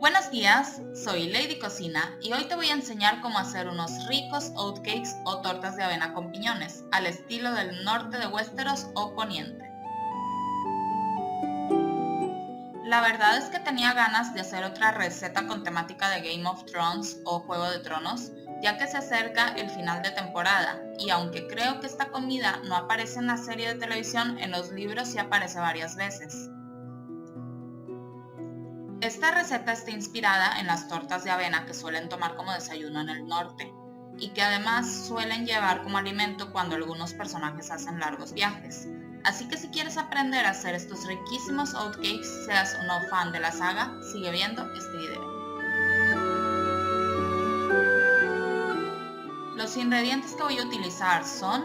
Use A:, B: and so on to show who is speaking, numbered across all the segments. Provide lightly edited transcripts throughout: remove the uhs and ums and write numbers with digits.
A: Buenos días, soy Lady Cocina y hoy te voy a enseñar cómo hacer unos ricos oatcakes o tortas de avena con piñones, al estilo del norte de Westeros o Poniente. La verdad es que tenía ganas de hacer otra receta con temática de Game of Thrones o Juego de Tronos, ya que se acerca el final de temporada, y aunque creo que esta comida no aparece en la serie de televisión, en los libros sí aparece varias veces. Esta receta está inspirada en las tortas de avena que suelen tomar como desayuno en el norte, y que además suelen llevar como alimento cuando algunos personajes hacen largos viajes. Así que si quieres aprender a hacer estos riquísimos oatcakes, seas o no fan de la saga, sigue viendo este video. Los ingredientes que voy a utilizar son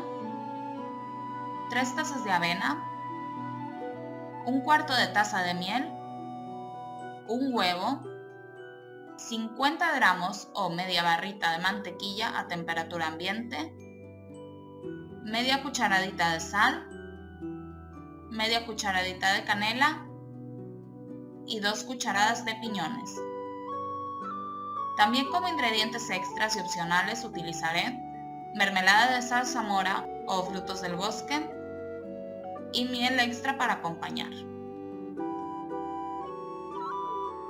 A: 3 tazas de avena, 1/4 de taza de miel, un huevo, 50 gramos o media barrita de mantequilla a temperatura ambiente, media cucharadita de sal, media cucharadita de canela y 2 cucharadas de piñones. También como ingredientes extras y opcionales utilizaré mermelada de zarzamora o frutos del bosque y miel extra para acompañar.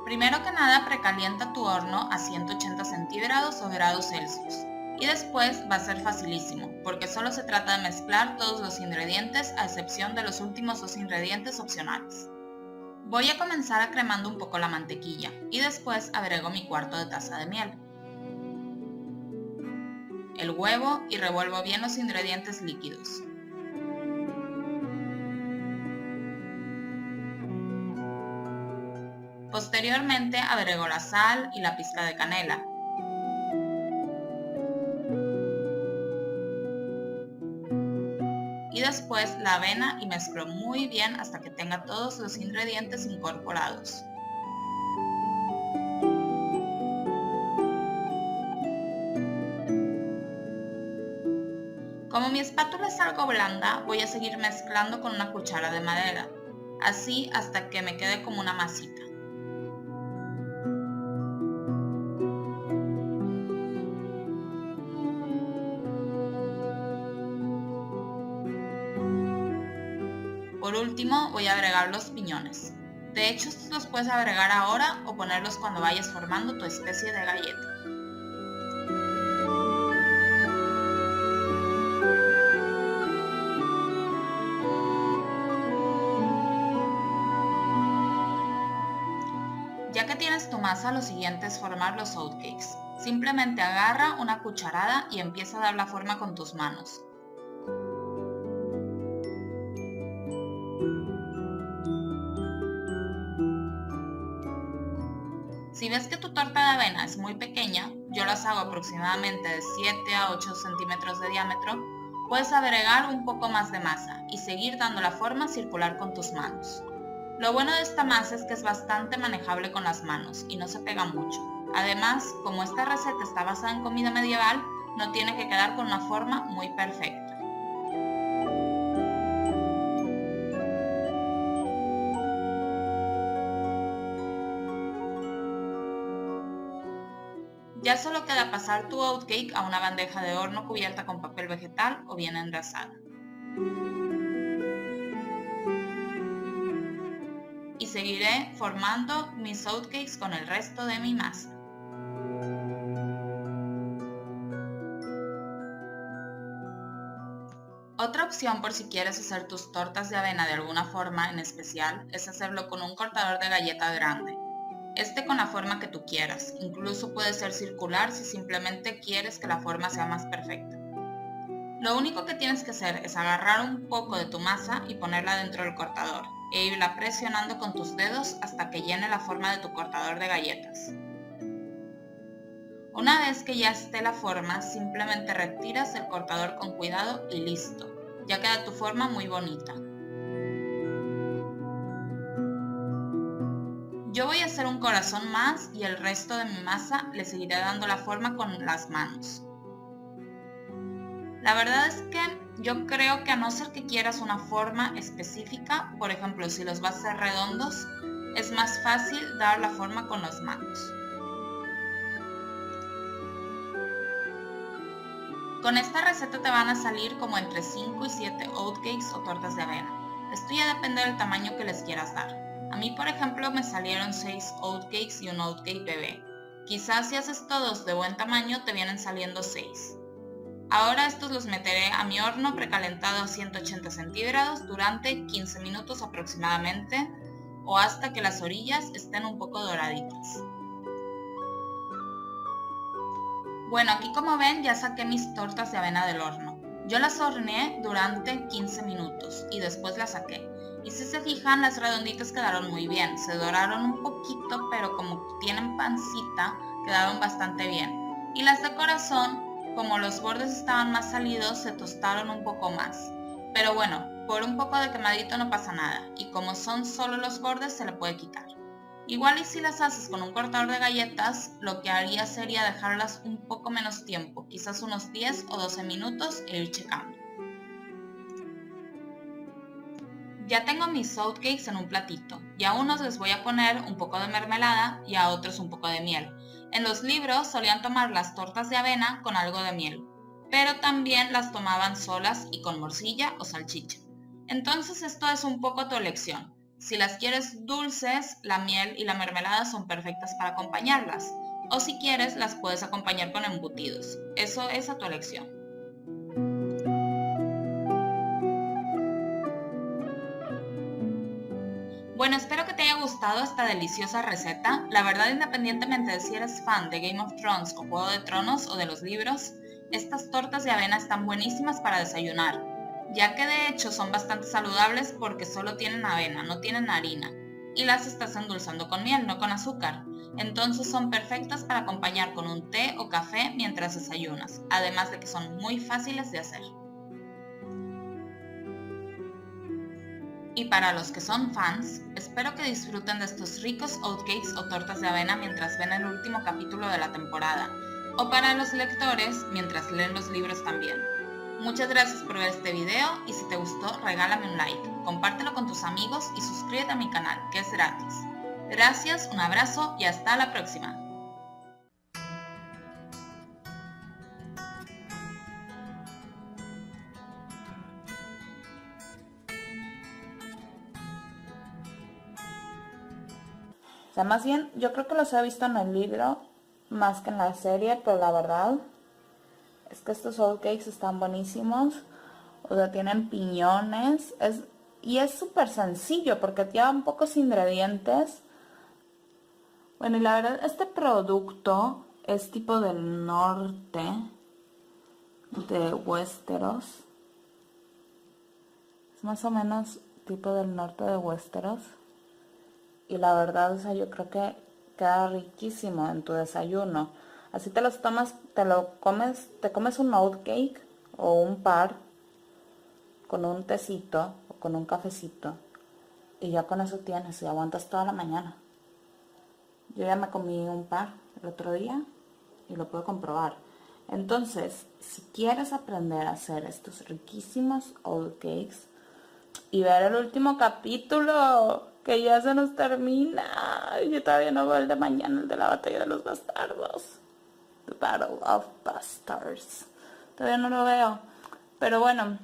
A: Primero que nada, precalienta tu horno a 180 centígrados o grados Celsius. Y después va a ser facilísimo, porque solo se trata de mezclar todos los ingredientes a excepción de los últimos 2 ingredientes opcionales. Voy a comenzar cremando un poco la mantequilla y después agrego mi 1/4 de taza de miel, el huevo y revuelvo bien los ingredientes líquidos. Posteriormente agrego la sal y la pizca de canela. Y después la avena y mezclo muy bien hasta que tenga todos los ingredientes incorporados. Como mi espátula es algo blanda, voy a seguir mezclando con una cuchara de madera, así hasta que me quede como una masita. Por último, voy a agregar los piñones. De hecho, estos los puedes agregar ahora o ponerlos cuando vayas formando tu especie de galleta. Ya que tienes tu masa, lo siguiente es formar los oatcakes. Simplemente agarra una cucharada y empieza a dar la forma con tus manos. Si ves que tu torta de avena es muy pequeña, yo las hago aproximadamente de 7 a 8 centímetros de diámetro, puedes agregar un poco más de masa y seguir dando la forma circular con tus manos. Lo bueno de esta masa es que es bastante manejable con las manos y no se pega mucho. Además, como esta receta está basada en comida medieval, no tiene que quedar con una forma muy perfecta. Ya solo queda pasar tu oatcake a una bandeja de horno cubierta con papel vegetal o bien engrasada. Y seguiré formando mis oatcakes con el resto de mi masa. Otra opción por si quieres hacer tus tortas de avena de alguna forma en especial es hacerlo con un cortador de galleta grande. Con la forma que tú quieras, incluso puede ser circular si simplemente quieres que la forma sea más perfecta. Lo único que tienes que hacer es agarrar un poco de tu masa y ponerla dentro del cortador e irla presionando con tus dedos hasta que llene la forma de tu cortador de galletas. Una vez que ya esté la forma, simplemente retiras el cortador con cuidado y listo, ya queda tu forma muy bonita. Yo voy a hacer un corazón más y el resto de mi masa le seguiré dando la forma con las manos. La verdad es que yo creo que a no ser que quieras una forma específica, por ejemplo si los vas a hacer redondos, Es más fácil dar la forma con las manos. Con esta receta te van a salir como entre 5 y 7 oatcakes o tortas de avena. Esto ya depende del tamaño que les quieras dar. A mí, por ejemplo, me salieron 6 oatcakes y un oatcake bebé. Quizás si haces todos de buen tamaño te vienen saliendo 6. Ahora estos los meteré a mi horno precalentado a 180 centígrados durante 15 minutos aproximadamente o hasta que las orillas estén un poco doraditas. Bueno, aquí como ven ya saqué mis tortas de avena del horno. Yo las horneé durante 15 minutos y después las saqué. Y si se fijan, las redonditas quedaron muy bien. Se doraron un poquito, pero como tienen pancita, quedaron bastante bien. Y las de corazón, como los bordes estaban más salidos, se tostaron un poco más. Pero bueno, por un poco de quemadito no pasa nada. Y como son solo los bordes, se le puede quitar. Igual y si las haces con un cortador de galletas, lo que haría sería dejarlas un poco menos tiempo, quizás unos 10 o 12 minutos e ir checando. Ya tengo mis oatcakes en un platito y a unos les voy a poner un poco de mermelada y a otros un poco de miel. En los libros solían tomar las tortas de avena con algo de miel, pero también las tomaban solas y con morcilla o salchicha. Entonces esto es un poco tu elección. Si las quieres dulces, la miel y la mermelada son perfectas para acompañarlas. O si quieres, las puedes acompañar con embutidos. Eso es a tu elección. Bueno, espero que te haya gustado esta deliciosa receta. La verdad, independientemente de si eres fan de Game of Thrones o Juego de Tronos o de los libros, estas tortas de avena están buenísimas para desayunar, ya que de hecho son bastante saludables porque solo tienen avena, no tienen harina, y las estás endulzando con miel, no con azúcar. Entonces son perfectas para acompañar con un té o café mientras desayunas, además de que son muy fáciles de hacer. Y para los que son fans, espero que disfruten de estos ricos oatcakes o tortas de avena mientras ven el último capítulo de la temporada, o para los lectores mientras leen los libros también. Muchas gracias por ver este video y si te gustó regálame un like, compártelo con tus amigos y suscríbete a mi canal, que es gratis. Gracias, un abrazo y hasta la próxima.
B: O sea, más bien, yo creo que los he visto en el libro más que en la serie, pero la verdad es que estos oatcakes están buenísimos. O sea, tienen piñones. Y es súper sencillo porque llevan pocos ingredientes. Bueno, y la verdad, este producto es tipo del norte de Westeros. Es más o menos tipo del norte de Westeros. Y la verdad, o sea, yo creo que queda riquísimo en tu desayuno. Así te los tomas, te comes un oatcake o un par con un tecito o con un cafecito y ya con eso tienes y aguantas toda la mañana. Yo ya me comí un par el otro día y lo puedo comprobar. Entonces, si quieres aprender a hacer estos riquísimos oatcakes y ver el último capítulo, que ya se nos termina. Yo todavía no veo el de mañana, el de la batalla de los bastardos. The Battle of Bastards. Todavía no lo veo. Pero bueno,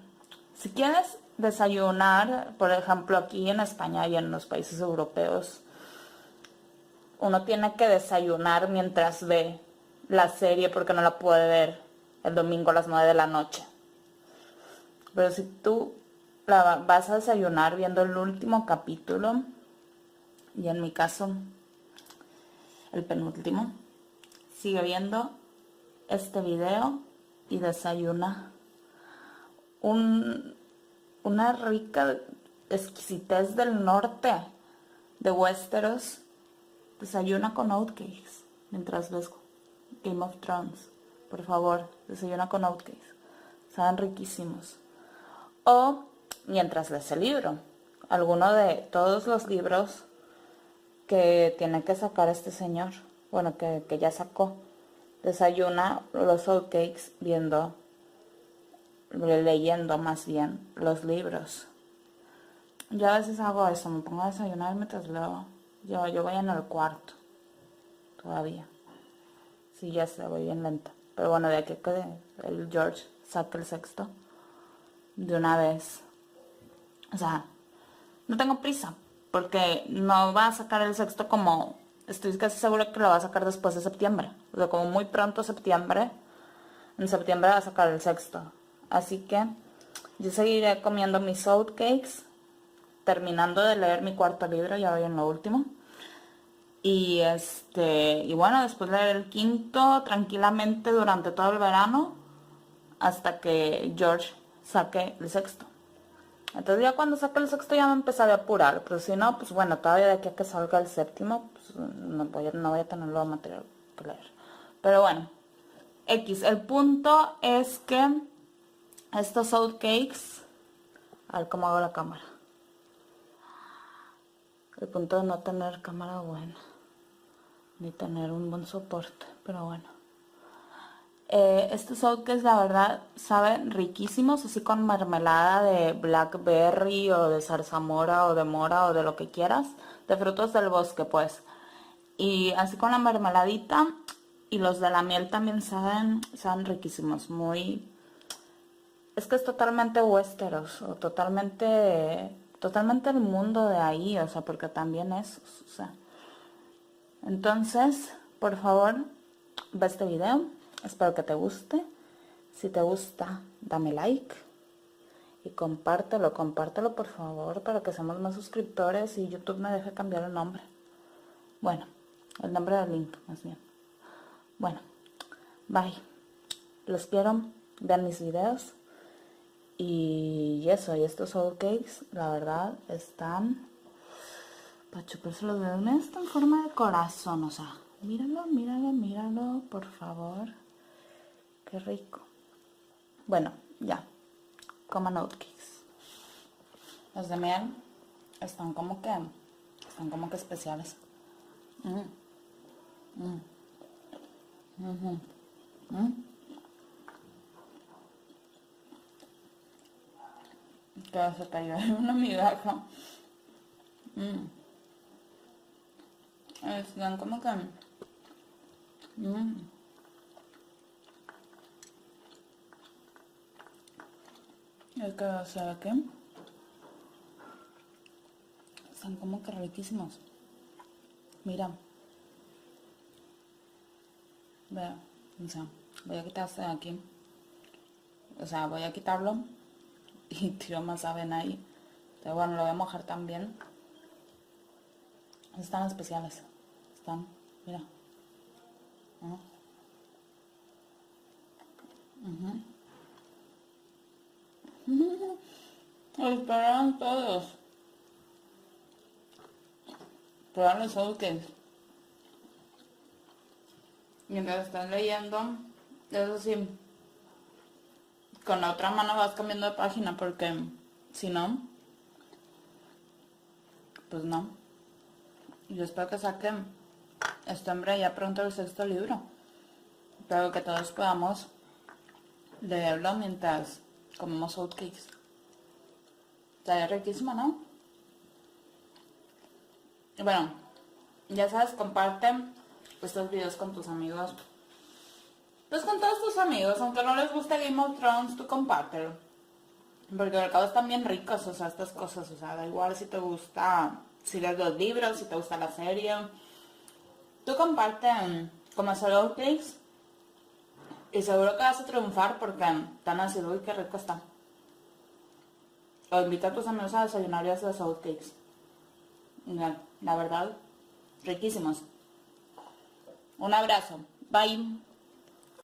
B: si quieres desayunar, por ejemplo, aquí en España y en los países europeos, uno tiene que desayunar mientras ve la serie porque no la puede ver el domingo a las 9 de la noche. Pero si tú vas a desayunar viendo el último capítulo, y en mi caso el penúltimo, sigue viendo este video y desayuna una rica exquisitez del norte de Westeros. Desayuna con oatcakes mientras ves Game of Thrones. Por favor, desayuna con oatcakes. Saben riquísimos. O mientras lees el libro. Alguno de todos los libros que tiene que sacar este señor. Bueno, que ya sacó. Desayuna los oatcakes leyendo más bien los libros. Yo a veces hago eso, me pongo a desayunar mientras leo Yo voy en el cuarto. Todavía. Sí, ya sé, voy bien lenta. Pero bueno, de aquí que el George saque el sexto. De una vez. O sea, no tengo prisa. Porque no va a sacar el sexto como... Estoy casi segura que lo va a sacar después de septiembre. O sea, como muy pronto septiembre. En septiembre va a sacar el sexto. Así que yo seguiré comiendo mis oatcakes. Terminando de leer mi cuarto libro, ya voy en lo último. Y bueno, después leer el quinto tranquilamente durante todo el verano. Hasta que George saque el sexto. Entonces ya cuando saque el sexto ya me empezaré a apurar. Pero si no, pues bueno, todavía de aquí a que salga el séptimo, pues no voy a tener luego material que leer. Pero bueno, X. El punto es que estos oatcakes... A ver cómo hago la cámara. El punto de no tener cámara buena. Ni tener un buen soporte. Pero bueno. Estos oatcakes la verdad saben riquísimos, así con mermelada de blackberry o de zarzamora o de mora o de lo que quieras, de frutos del bosque pues. Y así con la mermeladita, y los de la miel también saben riquísimos, muy... Es que es totalmente Westeros, o totalmente el mundo de ahí, o sea, porque también es, o sea. Entonces, por favor, ve este video. Espero que te guste. Si te gusta, dame like. Y compártelo por favor, para que seamos más suscriptores y YouTube me deje cambiar el nombre. Bueno, el nombre del link, más bien. Bueno, bye. Los quiero, vean mis videos. Y eso, y estos oatcakes, la verdad, están... Para chuparse los dedos, me está en forma de corazón, o sea... Míralo, por favor. Qué rico. Bueno, ya. Coman oatcakes. Los de miel están como que especiales. Que se cayó una migaja. Están como que... Es que, o sea, ¿qué? Están como que riquísimos. Mira. Vea, o sea, voy a quitar este de aquí. O sea, voy a quitarlo y tiro más avena ahí. Pero bueno, lo voy a mojar también. Están especiales. Están, mira. Esperaron todos. Prueban los oatcakes. Mientras están leyendo, eso sí, con la otra mano vas cambiando de página porque si no, pues no. Yo espero que saquen este hombre ya pronto el sexto libro. Espero que todos podamos leerlo mientras comemos oatcakes. Está riquísimo, ¿no? Y bueno, ya sabes, comparte estos videos con tus amigos. Pues con todos tus amigos, aunque no les guste Game of Thrones, tú compártelo. Porque al cabo están bien ricos, o sea, estas cosas, o sea, da igual si te gusta, si lees los libros, si te gusta la serie. Tú comparte como hacer oatcakes y seguro que vas a triunfar porque tan así, uy, qué rico está. O invita a tus amigos a desayunar y hacer los oatcakes. La verdad, riquísimos. Un abrazo. Bye.